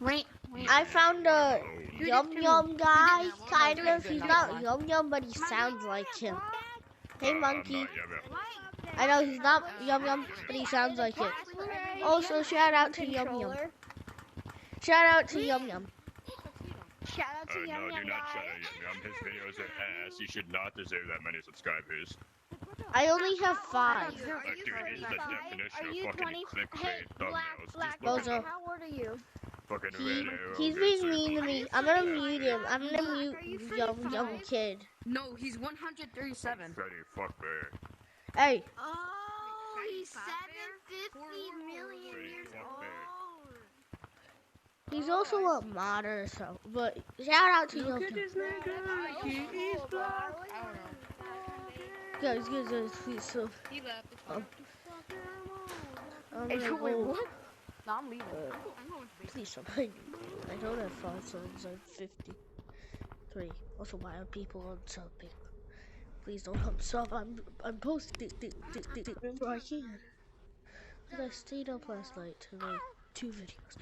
Wait. I found a Yum Yum guy, kind of. He's not one. Yum Yum, but he sounds like him. Hey, monkey. I'm not Yum. I know he's not Yum Yum, but he sounds like it. Also, shout out to Yum Yum. Shout out to Yum Yum. Shout out to Yum No, Yum do not shout guy. out Yum Yum. His videos are ass. You should not deserve that many subscribers. I only have 5. Dude, is the definition Are of you fucking 20? clickbait Hey, thumbnails. Black. Just look Bozo. at How old are you? fucking He, red arrow. he's red being circle. mean to me. I'm gonna mute him. I'm gonna mute Yum Yum kid. No, he's 137. Freddy, fuck bear. Hey, Oh, he's 750 million Freddy, years fuck bear. old. he's also a modder, so. But shout out to Yum Yum. nigga, he is black. I don't know. Guys, please. So, He left. I'm Hey, gonna wait, go. what? No, I'm leaving. Please stop playing. I don't have 5 subs. I'm 53. Also, why are people unsubbing? Please don't unsub. I'm posting whenever I can. But I stayed up last night to make 2 videos.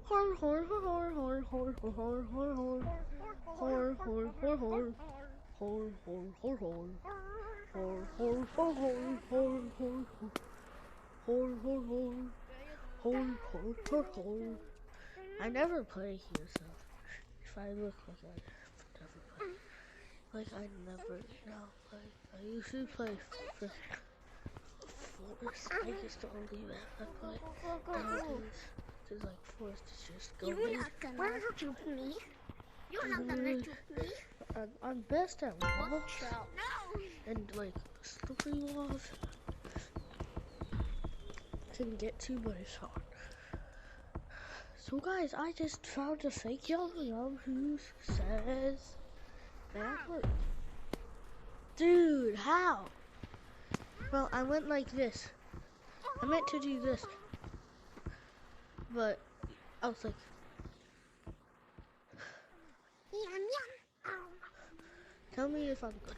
Horn, horn, horn, horn, horn, horn, horn, horn, horn, horn, horn, horn, horn, horn, horn, horn, horn. Horn, horn, horn, horn, horn, horn, horn, horn, horn, horn, horn, horn, horn. I never play here, so if I look like I never play, like I never now play. I usually play Forest. I just don't leave it. I play nowadays. Cause like Forest is just go. You're not gonna juke me. You're not gonna juke me. I'm best at walls No. and like slippery walls. Can get to, but it's hard. So guys, I just found a fake Yum Yum who says that worked. Dude, how? Well, I went like this. I meant to do this, but I was like, Yum yum. tell me if I'm good.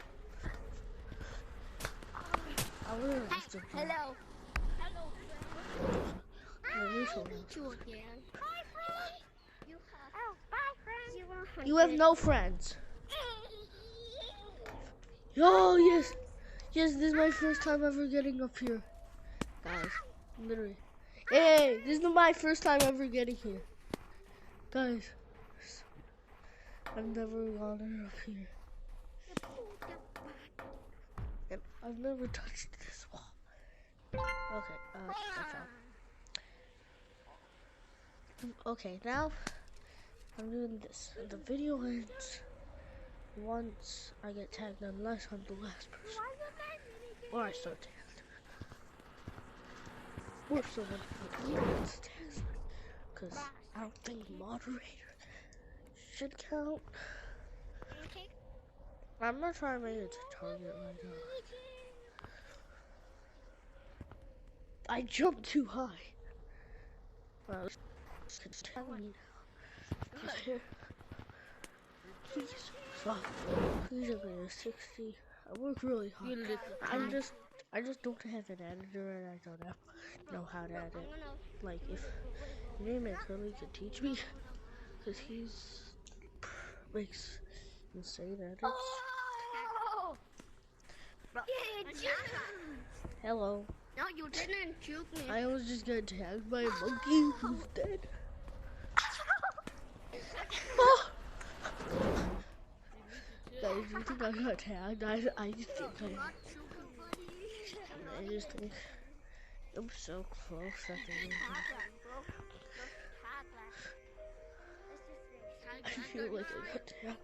I would have asked him. Hello. Let me show I'll you. meet you again. Bye, friend. Bye, friend. You have no friends. Oh, yes. Yes, this is my first time ever getting up here. Guys, literally. Hey, this is my first time ever getting here. Guys, I've never gone up here. And I've never touched this wall. Okay, I found. Okay, now I'm doing this. The video ends once I get tagged, unless I'm the last person. Or I start tagged. Or someone else tags me. Because I don't think moderator should count. I'm gonna try and make it to target right now. I jumped too high. Well, it's tag me now. Here. Please, fuck. Please give me a 60. I work really hard. I just don't have an editor and I don't know how to edit. Like, if your name is Curly could teach me, because he's makes insane edits. Oh! Hello. No, you didn't juke me. I was just getting tagged by a monkey who's dead. Oh. Guys, you think I got tagged? I just think I'm so close at the end. I feel like I got tagged.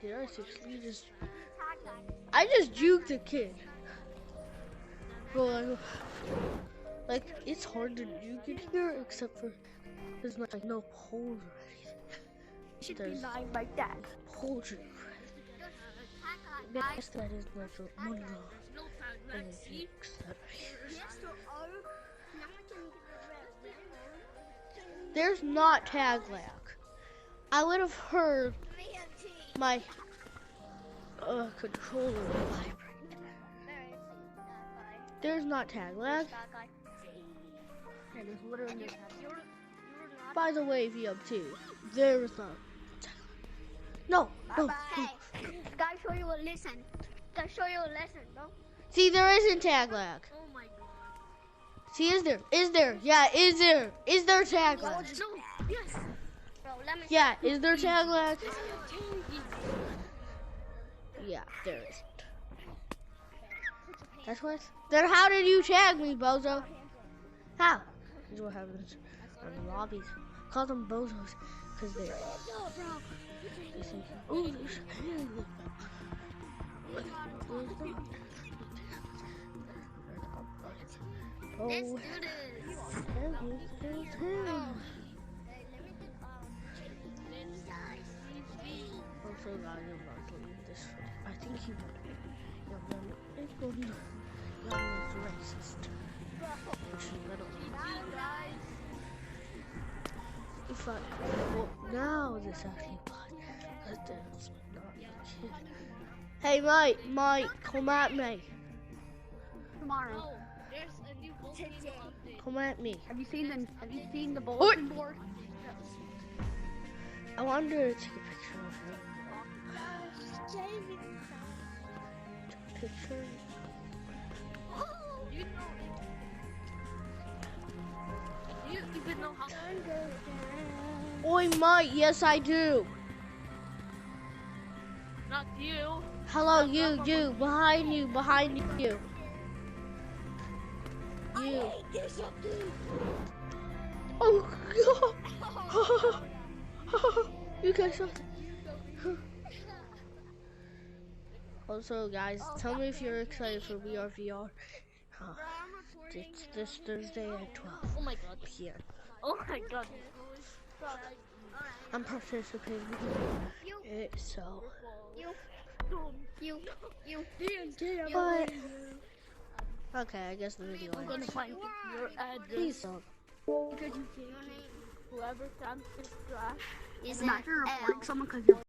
Did I seriously just... I just juked a kid. Bro, like, it's hard to juke in here, except for there's like no holes or anything. You should be lying like that. Hold you. Yes, that is like a money and the jukes that I use. There's not tag lag. I would have heard my controller vibrate. There's not tag lag. Yeah, there's literally no You're not. By the way, VMT, there's not. No, no. Guys, show you a lesson. Guys, show you a lesson, bro. See, there isn't tag lag. Oh my god. See, is there? Is there? Yeah, is there? Is there tag lag? No, yes. Bro, let me. Yeah, is there tag lag? Yeah, there isn't. That's what? Then how did you tag me, bozo? How? This is what happens on the lobbies. Call them bozos, because they're... They think, oh, there's... Let's Oh, do this. Also, guys, I'm about to leave this. I think he would. Young is racist. If I, well, now this actually applies. Because there's not a kid. Hey, Mike, come at me. tomorrow. Come at me. Have you seen the bulletin board? I wanted to take a picture of her. Take a picture. You even know how. Oi, Mike, yes I do. Not you. Hello, you, behind you. You. Oh, God. You guys something. Also, guys, tell me if you're excited for VR. It's this Thursday at 12 Oh my god. p.m. Oh my god. I'm participating in it, so. You. But, okay, I guess the video I'm gonna ends. find your address. Please don't. Because you can't. Whoever comes to trash Imagine reporting someone because you're